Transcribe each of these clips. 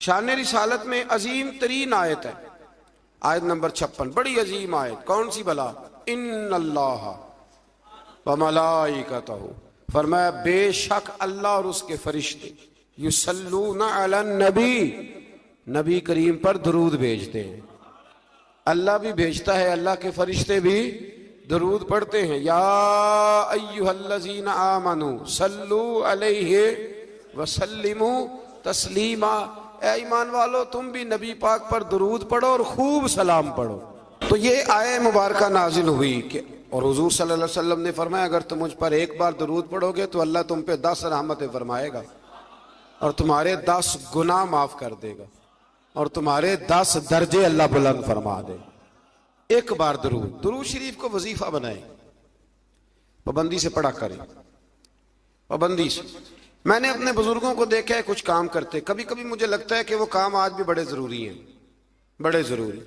شان رسالت میں عظیم ترین آیت ہے، آیت نمبر 56، بڑی عظیم آیت۔ کون سی بلا؟ ان اللہ وملائکتہ، فرمایا بے شک اللہ اور اس کے فرشتے یصلون علی النبی، نبی کریم پر درود بھیجتے ہیں۔ اللہ بھی بھیجتا ہے، اللہ کے فرشتے بھی درود پڑھتے ہیں۔ یا ایھا الذین آمنوا صلوا علیہ وسلموا تسلیما، اے ایمان والو تم بھی نبی پاک پر درود پڑھو اور خوب سلام پڑھو۔ تو یہ آیہ مبارکہ نازل ہوئی کہ اور حضور صلی اللہ علیہ وسلم نے فرمایا اگر تم مجھ پر ایک بار درود پڑھو گے تو اللہ تم پہ 10 رحمتیں فرمائے گا اور تمہارے 10 گناہ معاف کر دے گا اور تمہارے 10 درجے اللہ بلند فرما دے۔ ایک بار درود شریف کو وظیفہ بنائیں، پابندی سے پڑھا کریں، پابندی سے۔ میں نے اپنے بزرگوں کو دیکھا ہے کچھ کام کرتے، کبھی کبھی مجھے لگتا ہے کہ وہ کام آج بھی بڑے ضروری ہیں، بڑے ضروری۔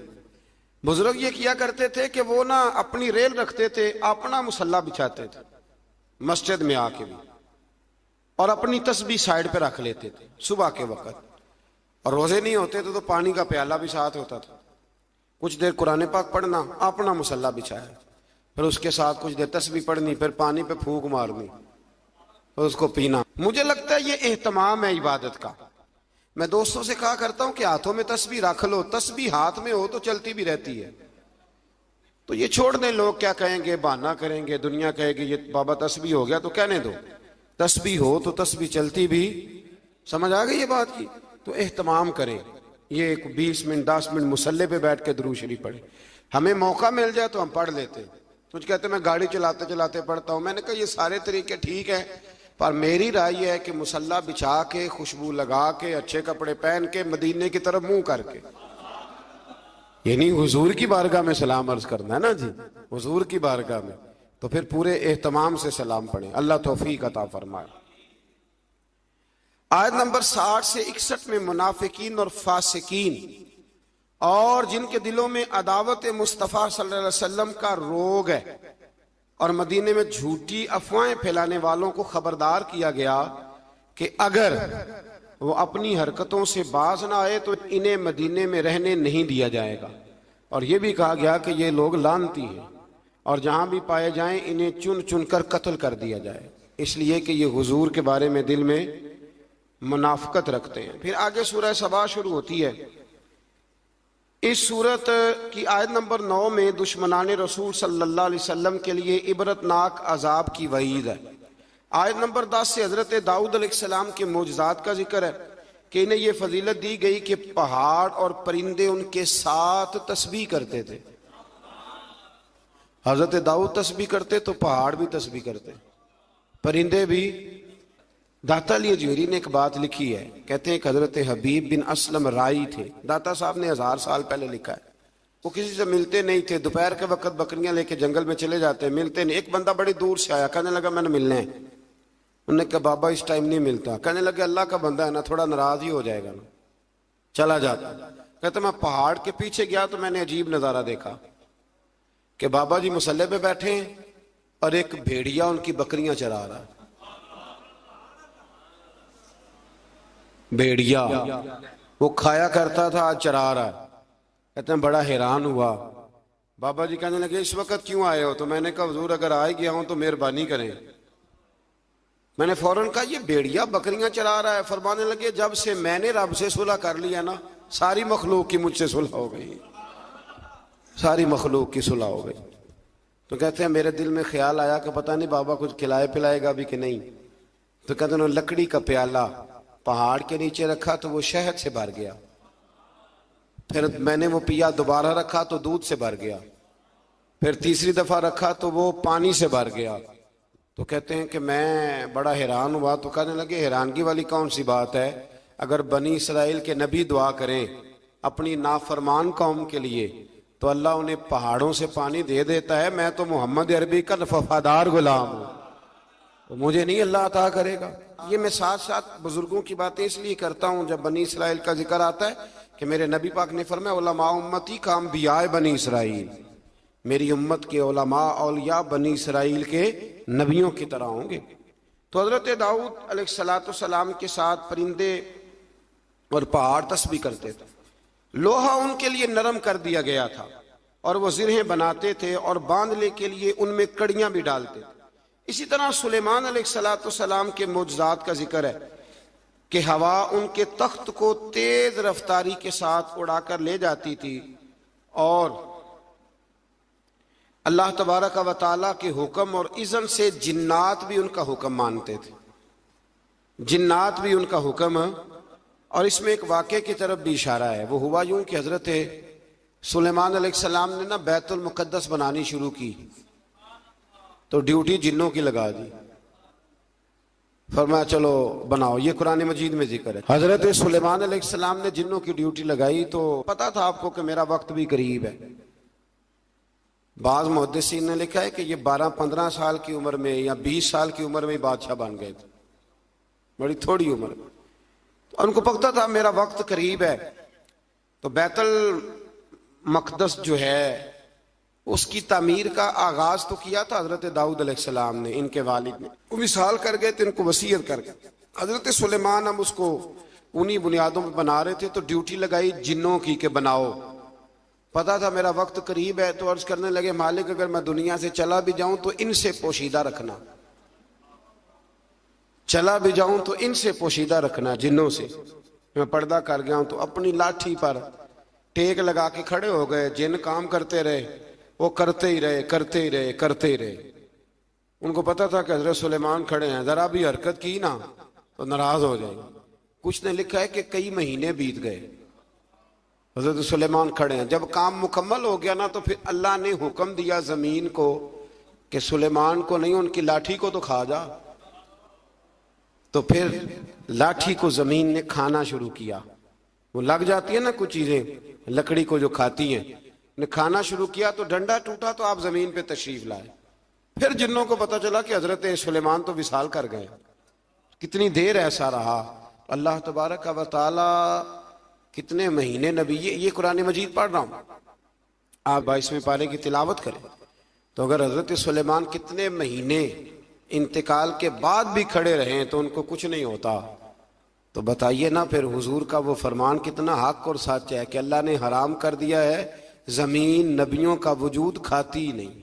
بزرگ یہ کیا کرتے تھے کہ وہ نا اپنی ریل رکھتے تھے، اپنا مصلی بچھاتے تھے مسجد میں آ کے بھی، اور اپنی تسبیح سائیڈ پہ رکھ لیتے تھے صبح کے وقت، اور روزے نہیں ہوتے تھے تو پانی کا پیالہ بھی ساتھ ہوتا تھا، کچھ دیر قرآن پاک پڑھنا، اپنا مصلی بچھایا، پھر اس کے ساتھ کچھ دیر تسبیح پڑھنی، پھر پانی پہ پھونک مارنی اور اس کو پینا۔ مجھے لگتا ہے یہ اہتمام ہے عبادت کا۔ میں دوستوں سے کہا کرتا ہوں کہ ہاتھوں میں تسبیح رکھ لو، تسبیح ہاتھ میں ہو تو چلتی بھی رہتی ہے، تو یہ چھوڑ دیں، لوگ کیا کہیں گے، بہانہ کریں گے، دنیا کہے گی یہ بابا تسبیح ہو گیا، تو کہنے دو، تسبیح ہو تو تسبیح چلتی بھی۔ سمجھ آ گئی یہ بات کی؟ تو اہتمام کریں، یہ ایک 20 منٹ 10 منٹ مصلی پہ بیٹھ کے درود شریف پڑھیں۔ ہمیں موقع مل جائے تو ہم پڑھ لیتے، کچھ کہتے میں گاڑی چلاتے چلاتے پڑھتا ہوں، میں نے کہا یہ سارے طریقے ٹھیک ہیں، پر میری رائے یہ ہے کہ مصلی بچھا کے، خوشبو لگا کے، اچھے کپڑے پہن کے، مدینے کی طرف منہ کر کے، یعنی حضور کی بارگاہ میں سلام عرض کرنا ہے نا جی، حضور کی بارگاہ میں، تو پھر پورے اہتمام سے سلام پڑھیں۔ اللہ توفیق عطا فرمائے۔ آیت نمبر 60 سے 61 میں منافقین اور فاسقین اور جن کے دلوں میں عداوت مصطفیٰ صلی اللہ علیہ وسلم کا روگ ہے اور مدینے میں جھوٹی افواہیں پھیلانے والوں کو خبردار کیا گیا کہ اگر وہ اپنی حرکتوں سے باز نہ آئے تو انہیں مدینے میں رہنے نہیں دیا جائے گا، اور یہ بھی کہا گیا کہ یہ لوگ لعنتی ہیں اور جہاں بھی پائے جائیں انہیں چن چن کر قتل کر دیا جائے، اس لیے کہ یہ حضور کے بارے میں دل میں منافقت رکھتے ہیں۔ پھر آگے سورہ سبا شروع ہوتی ہے۔ اس سورت کی آیت نمبر 9 میں دشمنان رسول صلی اللہ علیہ وسلم کے لیے عبرتناک عذاب کی وعید ہے۔ آیت نمبر 10 سے حضرت داؤد علیہ السلام کے معجزات کا ذکر ہے کہ انہیں یہ فضیلت دی گئی کہ پہاڑ اور پرندے ان کے ساتھ تسبیح کرتے تھے۔ حضرت داؤد تسبیح کرتے تو پہاڑ بھی تسبیح کرتے، پرندے بھی۔ داتا علی اجویری نے ایک بات لکھی ہے، کہتے ہیں کہ حضرت حبیب بن اسلم رائی تھے، داتا صاحب نے 1000 سال پہلے لکھا ہے، وہ کسی سے ملتے نہیں تھے، دوپہر کے وقت بکریاں لے کے جنگل میں چلے جاتے، ملتے نہیں۔ ایک بندہ بڑی دور سے آیا، کہنے لگا میں نے ملنا ہے، انہوں نے کہا بابا اس ٹائم نہیں ملتا، کہنے لگے اللہ کا بندہ ہے نا، تھوڑا ناراض ہی ہو جائے گا نا، چلا جاتا۔ کہتے میں پہاڑ کے پیچھے گیا تو میں نے عجیب نظارہ دیکھا کہ بابا جی مصلی پہ بیٹھے ہیں اور ایک بھیڑیا ان کی بکریاں چرا رہا ہے، بھیڑیا وہ کھایا کرتا تھا آج چرا رہا ہے۔ کہتے ہیں بڑا حیران ہوا، بابا جی کہنے لگے اس وقت کیوں آئے ہو؟ تو میں نے کہا حضور اگر آئے گیا ہوں تو مہربانی کریں۔ میں نے فوراً کہا یہ بھیڑیا بکریاں چرا رہا ہے۔ فرمانے لگے جب سے میں نے رب سے صلح کر لیا نا، ساری مخلوق کی مجھ سے صلح ہو گئی، ساری مخلوق کی صلح ہو گئی۔ تو کہتے ہیں میرے دل میں خیال آیا کہ پتہ نہیں بابا کچھ کھلائے پلائے گا بھی کہ نہیں، تو کہتے ہیں لکڑی کا پیالہ پہاڑ کے نیچے رکھا تو وہ شہد سے بھر گیا، پھر میں نے وہ پیا، دوبارہ رکھا تو دودھ سے بھر گیا، پھر تیسری دفعہ رکھا تو وہ پانی سے بھر گیا۔ تو کہتے ہیں کہ میں بڑا حیران ہوا، تو کہنے لگے حیرانگی والی کون سی بات ہے، اگر بنی اسرائیل کے نبی دعا کریں اپنی نافرمان قوم کے لیے تو اللہ انہیں پہاڑوں سے پانی دے دیتا ہے، میں تو محمد عربی کا وفادار غلام ہوں، تو مجھے نہیں اللہ عطا کرے گا۔ یہ میں ساتھ ساتھ بزرگوں کی باتیں اس لیے کرتا ہوں جب بنی اسرائیل کا ذکر آتا ہے کہ میرے نبی پاک نے فرمایا علماء امتی کا انبیاء بنی اسرائیل، میری امت کے علماء اولیاء بنی اسرائیل کے نبیوں کی طرح ہوں گے۔ تو حضرت داؤد علیہ السلام کے ساتھ پرندے اور پہاڑ تسبیح کرتے تھے. لوہا ان کے لیے نرم کر دیا گیا تھا اور وہ زرہیں بناتے تھے اور باندھنے کے لیے ان میں کڑیاں بھی ڈالتے تھے. اسی طرح سلیمان علیہ السلام کے معجزات کا ذکر ہے کہ ہوا ان کے تخت کو تیز رفتاری کے ساتھ اڑا کر لے جاتی تھی اور اللہ تبارک و تعالیٰ کے حکم اور اذن سے جنات بھی ان کا حکم مانتے تھے. جنات بھی ان کا حکم. اور اس میں ایک واقعے کی طرف بھی اشارہ ہے. وہ ہوا یوں کہ حضرت سلیمان علیہ السلام نے نا بیت المقدس بنانی شروع کی تو ڈیوٹی جنوں کی لگا دی. فرمایا چلو بناؤ. یہ قرآن مجید میں ذکر ہے. حضرت سلیمان علیہ السلام نے جنوں کی ڈیوٹی لگائی تو پتا تھا آپ کو کہ میرا وقت بھی قریب ہے. بعض محدثین نے لکھا ہے کہ یہ 12-15 سال کی عمر میں یا 20 سال کی عمر میں بادشاہ بن گئے تھے. بڑی تھوڑی عمر میں. تو ان کو پتا تھا میرا وقت قریب ہے. تو بیت المقدس جو ہے اس کی تعمیر کا آغاز تو کیا تھا حضرت داؤد علیہ السلام نے, ان کے والد نے. وہ وصال کر گئے تھے, ان کو وصیت کر گئے. حضرت سلیمان ہم اس کو انہی بنیادوں پہ بنا رہے تھے تو ڈیوٹی لگائی جنوں کی کہ بناؤ. پتا تھا میرا وقت قریب ہے تو عرض کرنے لگے مالک اگر میں دنیا سے چلا بھی جاؤں تو ان سے پوشیدہ رکھنا. چلا بھی جاؤں تو ان سے پوشیدہ رکھنا, جنوں سے. میں پردہ کر گیا ہوں تو اپنی لاٹھی پر ٹیک لگا کے کھڑے ہو گئے. جن کام کرتے رہے, وہ کرتے ہی رہے کرتے ہی رہے کرتے ہی رہے. ان کو پتا تھا کہ حضرت سلیمان کھڑے ہیں, ذرا بھی حرکت کی نا تو ناراض ہو جائیں گے. کچھ نے لکھا ہے کہ کئی مہینے بیت گئے, حضرت سلیمان کھڑے ہیں. جب کام مکمل ہو گیا نا تو پھر اللہ نے حکم دیا زمین کو کہ سلیمان کو نہیں, ان کی لاٹھی کو تو کھا جا. تو پھر لاٹھی کو زمین نے کھانا شروع کیا. وہ لگ جاتی ہے نا کچھ چیزیں لکڑی کو جو کھاتی ہیں, نے کھانا شروع کیا تو ڈنڈا ٹوٹا تو آپ زمین پہ تشریف لائے. پھر جنوں کو پتا چلا کہ حضرت سلیمان تو وصال کر گئے. کتنی دیر ایسا رہا. اللہ تبارک و تعالی کتنے مہینے نبی, یہ قرآن مجید پڑھ رہا ہوں, آپ 22ویں پارے کی تلاوت کریں تو اگر حضرت سلیمان کتنے مہینے انتقال کے بعد بھی کھڑے رہے تو ان کو کچھ نہیں ہوتا, تو بتائیے نا پھر حضور کا وہ فرمان کتنا حق اور سچ ہے کہ اللہ نے حرام کر دیا ہے زمین نبیوں کا وجود کھاتی نہیں.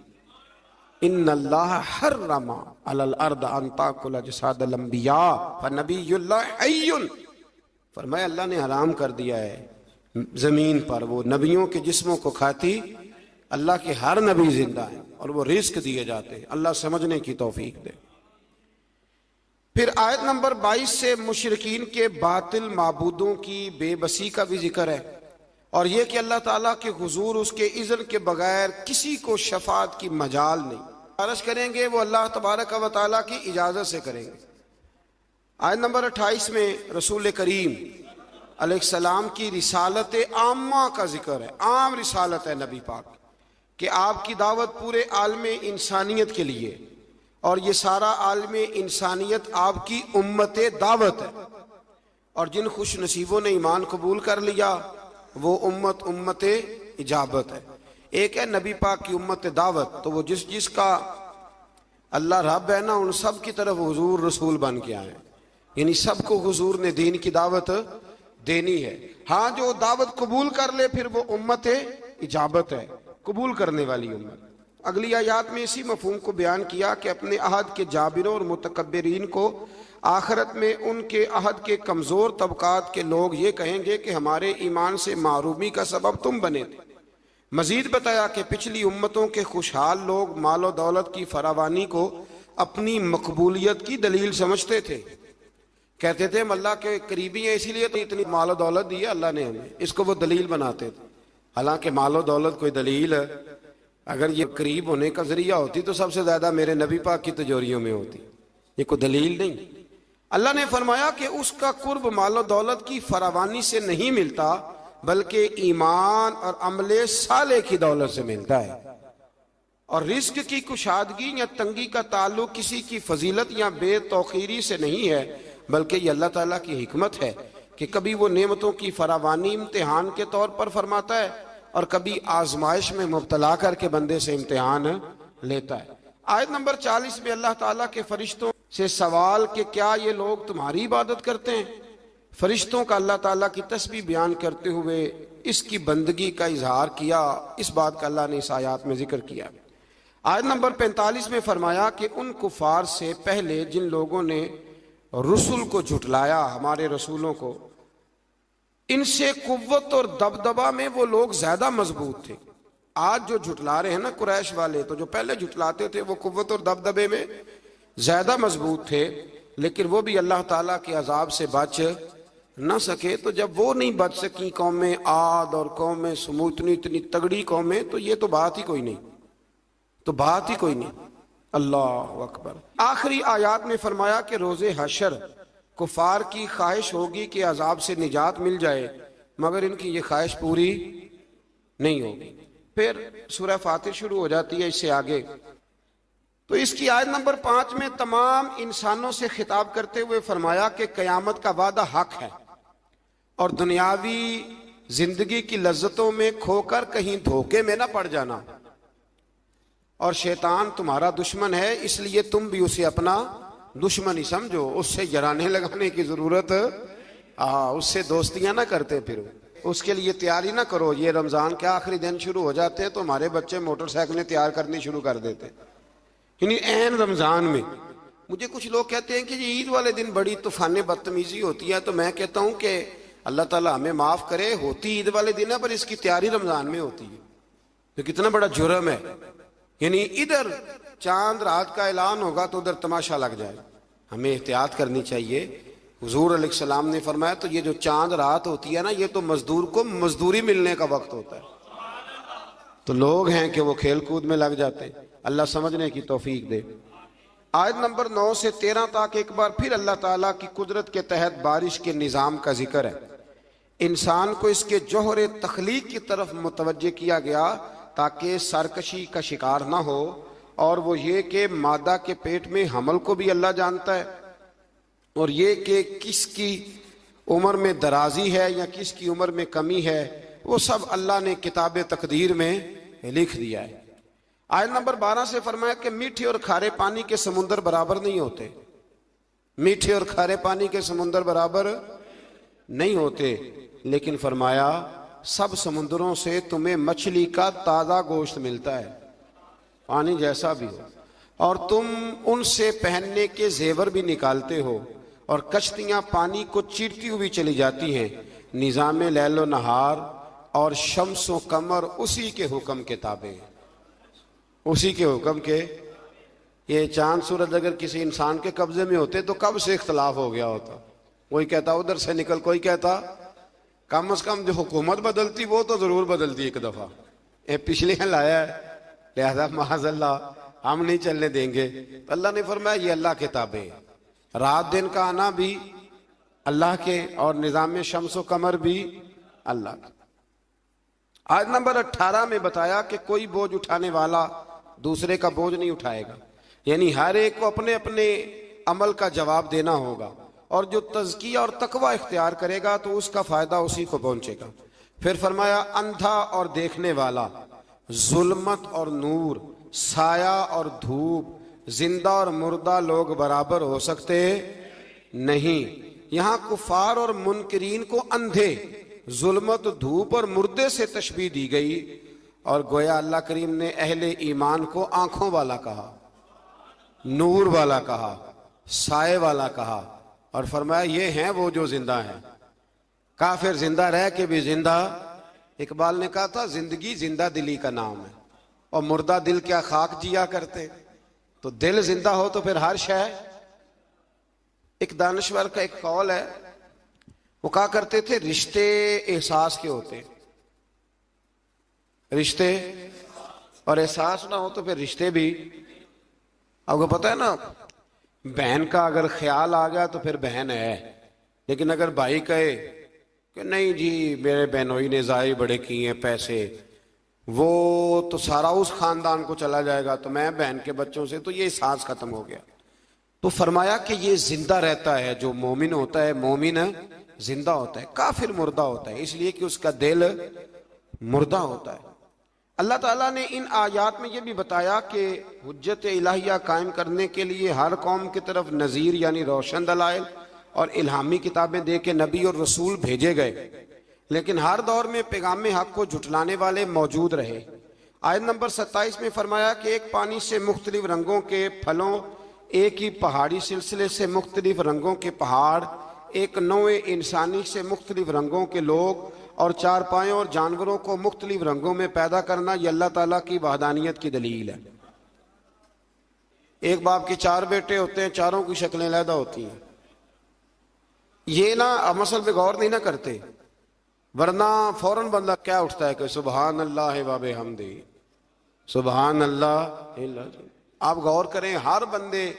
ان اللہ حرم علی الارض ان تاکل اجساد الانبیاء فنبی اللہ حی. فرمایا اللہ نے حرام کر دیا ہے زمین پر وہ نبیوں کے جسموں کو کھاتی. اللہ کے ہر نبی زندہ ہیں اور وہ رزق دیے جاتے ہیں. اللہ سمجھنے کی توفیق دے. پھر آیت نمبر 22 سے مشرکین کے باطل معبودوں کی بے بسی کا بھی ذکر ہے, اور یہ کہ اللہ تعالیٰ کے حضور اس کے اذن کے بغیر کسی کو شفاعت کی مجال نہیں. عرض کریں گے وہ اللہ تبارک و تعالیٰ کی اجازت سے کریں گے. آیت نمبر 28 میں رسول کریم علیہ السلام کی رسالت عامہ کا ذکر ہے. عام رسالت ہے نبی پاک کہ آپ کی دعوت پورے عالم انسانیت کے لیے, اور یہ سارا عالم انسانیت آپ کی امت دعوت ہے. اور جن خوش نصیبوں نے ایمان قبول کر لیا وہ امت اجابت ہے. ایک ہے نبی پاک کی امت دعوت, تو وہ جس کا اللہ رب ہے نا ان سب کی طرف حضور رسول بن کے آئے, یعنی سب کو حضور نے دین کی دعوت دینی ہے. ہاں جو دعوت قبول کر لے پھر وہ امت اجابت ہے, قبول کرنے والی امت. اگلی آیات میں اسی مفہوم کو بیان کیا کہ اپنے عہد کے جابروں اور متکبرین کو آخرت میں ان کے عہد کے کمزور طبقات کے لوگ یہ کہیں گے کہ ہمارے ایمان سے معرومی کا سبب تم بنے تھے. مزید بتایا کہ پچھلی امتوں کے خوشحال لوگ مال و دولت کی فراوانی کو اپنی مقبولیت کی دلیل سمجھتے تھے. کہتے تھے ہم اللہ کے قریبی ہیں اسی لیے تو اتنی مال و دولت دی ہے اللہ نے ہمیں, اس کو وہ دلیل بناتے تھے. حالانکہ مال و دولت کوئی دلیل اگر یہ قریب ہونے کا ذریعہ ہوتی تو سب سے زیادہ میرے نبی پاک کی تجوریوں میں ہوتی, یہ کوئی دلیل نہیں. اللہ نے فرمایا کہ اس کا قرب مال و دولت کی فراوانی سے نہیں ملتا بلکہ ایمان اور عمل صالح کی دولت سے ملتا ہے. اور رزق کی کشادگی یا تنگی کا تعلق کسی کی فضیلت یا بے توقیری سے نہیں ہے بلکہ یہ اللہ تعالیٰ کی حکمت ہے کہ کبھی وہ نعمتوں کی فراوانی امتحان کے طور پر فرماتا ہے اور کبھی آزمائش میں مبتلا کر کے بندے سے امتحان لیتا ہے. آیت نمبر 40 میں اللہ تعالیٰ کے فرشتوں سے سوال کہ کیا یہ لوگ تمہاری عبادت کرتے ہیں؟ فرشتوں کا اللہ تعالیٰ کی تسبیح بیان کرتے ہوئے اس کی بندگی کا اظہار کیا، اس بات کا اللہ نے اس آیات میں ذکر کیا۔ آیت نمبر 45 میں فرمایا کہ ان کفار سے پہلے جن لوگوں نے رسول کو جھٹلایا، ہمارے رسولوں کو، ان سے قوت اور دبدبہ میں وہ لوگ زیادہ مضبوط تھے۔ آج جو جھٹلا رہے ہیں نا قریش والے، تو جو پہلے جھٹلاتے تھے وہ قوت اور دبدبے میں زیادہ مضبوط تھے، لیکن وہ بھی اللہ تعالیٰ کے عذاب سے بچ نہ سکے۔ تو جب وہ نہیں بچ سکی قومیں عاد اور قومیں سمود، اتنی تگڑی قومیں، تو یہ تو بات ہی کوئی نہیں، تو بات ہی کوئی نہیں۔ اللہ اکبر۔ آخری آیات میں فرمایا کہ روز حشر کفار کی خواہش ہوگی کہ عذاب سے نجات مل جائے، مگر ان کی یہ خواہش پوری نہیں ہوگی۔ پھر سورہ فاتر شروع ہو جاتی ہے اس سے آگے، تو اس کی آیت نمبر 5 میں تمام انسانوں سے خطاب کرتے ہوئے فرمایا کہ قیامت کا وعدہ حق ہے، اور دنیاوی زندگی کی لذتوں میں کھو کر کہیں دھوکے میں نہ پڑ جانا، اور شیطان تمہارا دشمن ہے، اس لیے تم بھی اسے اپنا دشمن ہی سمجھو، اس سے جرانے لگانے کی ضرورت، اس سے دوستیاں نہ کرتے پھرو، اس کے لیے تیاری نہ کرو۔ یہ رمضان کے آخری دن شروع ہو جاتے ہیں تو ہمارے بچے موٹر سائیکلیں تیار کرنی شروع کر دیتے، یعنی عین رمضان میں۔ مجھے کچھ لوگ کہتے ہیں کہ یہ عید والے دن بڑی طوفان بدتمیزی ہوتی ہے، تو میں کہتا ہوں کہ اللہ تعالیٰ ہمیں معاف کرے، ہوتی عید والے دن ہے پر اس کی تیاری رمضان میں ہوتی ہے، تو کتنا بڑا جرم ہے۔ یعنی ادھر چاند رات کا اعلان ہوگا تو ادھر تماشا لگ جائے، ہمیں احتیاط کرنی چاہیے۔ حضور علیہ السلام نے فرمایا تو یہ جو چاند رات ہوتی ہے نا، یہ تو مزدور کو مزدوری ملنے کا وقت ہوتا ہے، تو لوگ ہیں کہ وہ کھیل کود میں لگ جاتے ہیں۔ اللہ سمجھنے کی توفیق دے۔ آیت نمبر 9 سے 13 تک ایک بار پھر اللہ تعالیٰ کی قدرت کے تحت بارش کے نظام کا ذکر ہے۔ انسان کو اس کے جوہر تخلیق کی طرف متوجہ کیا گیا تاکہ سرکشی کا شکار نہ ہو، اور وہ یہ کہ مادہ کے پیٹ میں حمل کو بھی اللہ جانتا ہے، اور یہ کہ کس کی عمر میں درازی ہے یا کس کی عمر میں کمی ہے، وہ سب اللہ نے کتاب تقدیر میں لکھ دیا ہے۔ آیت نمبر 12 سے فرمایا کہ میٹھے اور کھارے پانی کے سمندر برابر نہیں ہوتے، میٹھے اور کھارے پانی کے سمندر برابر نہیں ہوتے، لیکن فرمایا سب سمندروں سے تمہیں مچھلی کا تازہ گوشت ملتا ہے، پانی جیسا بھی ہو، اور تم ان سے پہننے کے زیور بھی نکالتے ہو، اور کشتیاں پانی کو چیرتی ہوئی چلی جاتی ہیں۔ نظام لیل و نہار اور شمس و قمر اسی کے حکم کے تابع ہیں، اسی کے حکم کے۔ یہ چاند سورج اگر کسی انسان کے قبضے میں ہوتے تو کب سے اختلاف ہو گیا ہوتا، کوئی کہتا ادھر سے نکل، کوئی کہتا کم از کم جو حکومت بدلتی وہ تو ضرور بدلتی ایک دفعہ، پچھلے لایا ہے لہذا معاذ اللہ ہم نہیں چلنے دیں گے۔ اللہ نے فرمایا یہ اللہ کے تابع ہے، رات دن کا آنا بھی اللہ کے، اور نظام شمس و قمر بھی اللہ کا۔ آیت نمبر 18 میں بتایا کہ کوئی بوجھ اٹھانے والا دوسرے کا بوجھ نہیں اٹھائے گا، یعنی ہر ایک کو اپنے اپنے عمل کا جواب دینا ہوگا، اور جو تزکیہ اور تقوی اختیار کرے گا تو اس کا فائدہ اسی کو پہنچے گا۔ پھر فرمایا اندھا اور دیکھنے والا، ظلمت اور نور، سایہ اور دھوپ، زندہ اور مردہ لوگ برابر ہو سکتے نہیں۔ یہاں کفار اور منکرین کو اندھے، ظلمت، دھوپ اور مردے سے تشبیہ دی گئی، اور گویا اللہ کریم نے اہل ایمان کو آنکھوں والا کہا، نور والا کہا، سائے والا کہا، اور فرمایا یہ ہیں وہ جو زندہ ہیں۔ کافر زندہ رہ کے بھی زندہ، اقبال نے کہا تھا زندگی زندہ دلی کا نام ہے، اور مردہ دل کیا خاک جیا کرتے، تو دل زندہ ہو تو پھر ہر شے۔ ایک دانشور کا ایک قول ہے، وہ کہا کرتے تھے رشتے احساس کے ہوتے ہیں، رشتے، اور احساس نہ ہو تو پھر رشتے بھی۔ آپ کو پتہ ہے نا، بہن کا اگر خیال آ گیا تو پھر بہن ہے، لیکن اگر بھائی کہے کہ نہیں جی میرے بہنوئی نے ضائع بڑے کیے ہیں پیسے، وہ تو سارا اس خاندان کو چلا جائے گا، تو میں بہن کے بچوں سے، تو یہ احساس ختم ہو گیا۔ تو فرمایا کہ یہ زندہ رہتا ہے، جو مومن ہوتا ہے، مومن زندہ ہوتا ہے، کافر مردہ ہوتا ہے، اس لیے کہ اس کا دل مردہ ہوتا ہے۔ اللہ تعالیٰ نے ان آیات میں یہ بھی بتایا کہ حجت الہیہ قائم کرنے کے لیے ہر قوم کی طرف نذیر یعنی روشن دلائل، اور الہامی کتابیں دے کے نبی اور رسول بھیجے گئے، لیکن ہر دور میں پیغام حق کو جھٹلانے والے موجود رہے۔ آیت نمبر 27 میں فرمایا کہ ایک پانی سے مختلف رنگوں کے پھلوں، ایک ہی پہاڑی سلسلے سے مختلف رنگوں کے پہاڑ، ایک نوع انسانی سے مختلف رنگوں کے لوگ، اور چار پایوں اور جانوروں کو مختلف رنگوں میں پیدا کرنا، یہ اللہ تعالیٰ کی وحدانیت کی دلیل ہے۔ ایک باپ کے 4 بیٹے ہوتے ہیں، چاروں کی شکلیں علیحدہ ہوتی ہیں۔ یہ نہ مسئلے پہ غور نہیں نہ کرتے، ورنہ فوراً بندہ کیا اٹھتا ہے کہ سبحان اللہ و بحمدہ، سبحان اللہ۔ آپ غور کریں، ہر بندے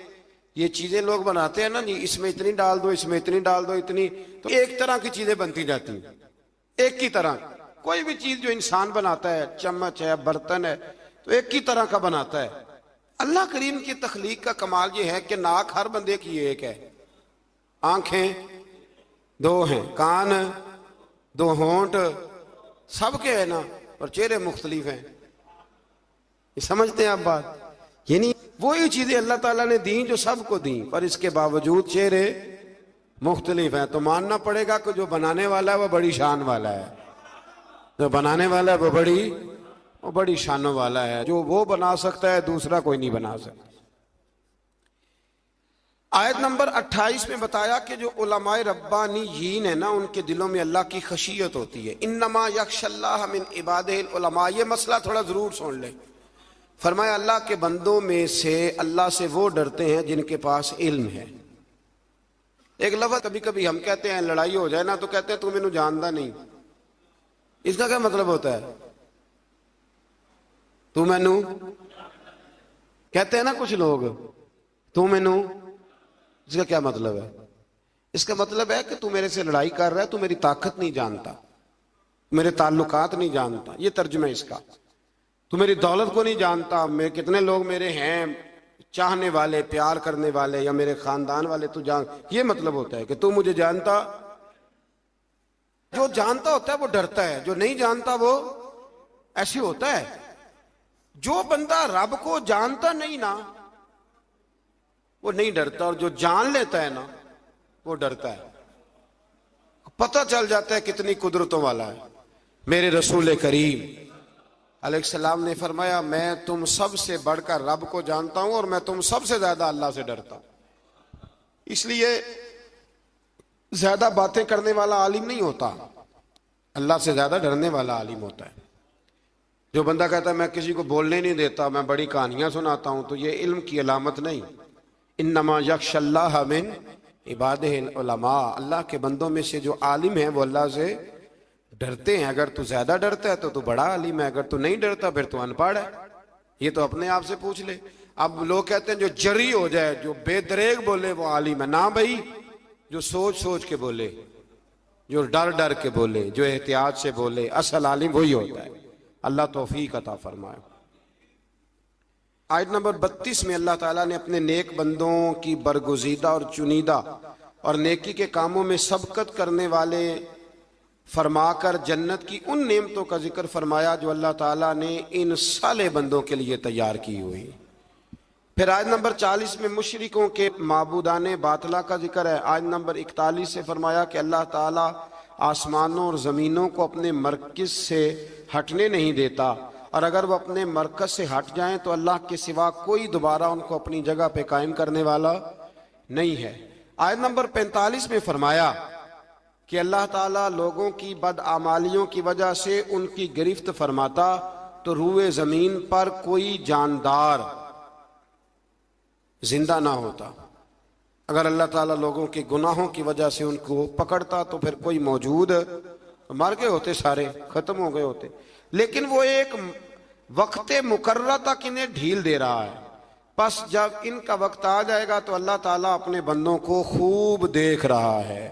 یہ چیزیں لوگ بناتے ہیں نا جی، اس میں اتنی ڈال دو، اس میں اتنی ڈال دو، اتنی، تو ایک طرح کی چیزیں بنتی جاتی ہیں، ایک کی طرح۔ کوئی بھی چیز جو انسان بناتا ہے، چمچ ہے، برتن ہے، تو ایک کی طرح کا بناتا ہے۔ اللہ کریم کی تخلیق کا کمال یہ ہے کہ ناک ہر بندے کی ایک ہے، آنکھیں 2 ہیں، کان 2، ہونٹ سب کے ہیں نا، اور چہرے مختلف ہیں۔ یہ سمجھتے ہیں آپ بات؟ یعنی وہی چیزیں اللہ تعالیٰ نے دیں جو سب کو دیں، پر اس کے باوجود چہرے مختلف ہیں۔ تو ماننا پڑے گا کہ جو بنانے والا ہے وہ بڑی شان والا ہے، جو بنانے والا ہے وہ بڑی شانوں والا ہے۔ جو وہ بنا سکتا ہے دوسرا کوئی نہیں بنا سکتا۔ آیت نمبر 28 میں بتایا کہ جو علماء ربانیین ہیں نا، ان کے دلوں میں اللہ کی خشیت ہوتی ہے۔ انما یخشی اللہ من عبادہ العلماء، یہ مسئلہ تھوڑا ضرور سن لیں۔ فرمایا اللہ کے بندوں میں سے اللہ سے وہ ڈرتے ہیں جن کے پاس علم ہے۔ ایک لفظ کبھی کبھی ہم کہتے ہیں، لڑائی ہو جائے نا تو کہتے ہیں تو مینوں جاندا نہیں۔ اس کا کیا مطلب ہوتا ہے؟ تو مینوں کہتے ہیں نا کچھ لوگ، تو مینوں، اس کا کیا مطلب ہے؟ اس کا مطلب ہے کہ تو میرے سے لڑائی کر رہا ہے، تو میری طاقت نہیں جانتا، میرے تعلقات نہیں جانتا، یہ ترجمہ اس کا۔ تو میری دولت کو نہیں جانتا، میں کتنے لوگ میرے ہیں چاہنے والے، پیار کرنے والے، یا میرے خاندان والے، تو جان، یہ مطلب ہوتا ہے کہ تو مجھے جانتا۔ جو جانتا ہوتا ہے وہ ڈرتا ہے، جو نہیں جانتا وہ ایسے ہوتا ہے۔ جو بندہ رب کو جانتا نہیں نا وہ نہیں ڈرتا، اور جو جان لیتا ہے نا وہ ڈرتا ہے۔ پتہ چل جاتا ہے کتنی قدرتوں والا ہے۔ میرے رسول کریم علیہ السلام نے فرمایا، میں تم سب سے بڑھ کر رب کو جانتا ہوں، اور میں تم سب سے زیادہ اللہ سے ڈرتا ہوں۔ اس لیے زیادہ باتیں کرنے والا عالم نہیں ہوتا، اللہ سے زیادہ ڈرنے والا عالم ہوتا ہے۔ جو بندہ کہتا ہے میں کسی کو بولنے نہیں دیتا، میں بڑی کہانیاں سناتا ہوں، تو یہ علم کی علامت نہیں۔ انما یخشی اللہ من عبادہ العلماء، اللہ کے بندوں میں سے جو عالم ہیں وہ اللہ سے ڈرتے ہیں۔ اگر تو زیادہ ڈرتا ہے تو بڑا عالم ہے، اگر تو نہیں ڈرتا پھر تو ان پڑھ ہے۔ یہ تو اپنے آپ سے پوچھ لے۔ اب لوگ کہتے ہیں جو جری ہو جائے، جو بے دریغ بولے وہ عالم ہے۔ نہ بھائی، جو سوچ سوچ کے بولے، جو ڈر ڈر کے بولے، جو احتیاط سے بولے، اصل عالم وہی ہوتا ہے۔ اللہ توفیق عطا فرمائے۔ آیت نمبر 32 میں اللہ تعالیٰ نے اپنے نیک بندوں کی برگزیدہ اور چنیدہ اور نیکی کے کاموں میں سبقت کرنے والے فرما کر جنت کی ان نعمتوں کا ذکر فرمایا جو اللہ تعالیٰ نے ان صالح بندوں کے لیے تیار کی ہوئی۔ پھر آیت نمبر 40 میں مشرکوں کے معبودان باطلہ کا ذکر ہے۔ آیت نمبر 41 سے فرمایا کہ اللہ تعالیٰ آسمانوں اور زمینوں کو اپنے مرکز سے ہٹنے نہیں دیتا، اور اگر وہ اپنے مرکز سے ہٹ جائیں تو اللہ کے سوا کوئی دوبارہ ان کو اپنی جگہ پہ قائم کرنے والا نہیں ہے۔ آیت نمبر 45 میں فرمایا کہ اللہ تعالیٰ لوگوں کی بدعمالیوں کی وجہ سے ان کی گرفت فرماتا تو روئے زمین پر کوئی جاندار زندہ نہ ہوتا۔ اگر اللہ تعالیٰ لوگوں کے گناہوں کی وجہ سے ان کو پکڑتا تو پھر کوئی موجود مر گئے ہوتے، سارے ختم ہو گئے ہوتے۔ لیکن وہ ایک وقت مقررہ تک انہیں ڈھیل دے رہا ہے، پس جب ان کا وقت آ جائے گا تو اللہ تعالیٰ اپنے بندوں کو خوب دیکھ رہا ہے۔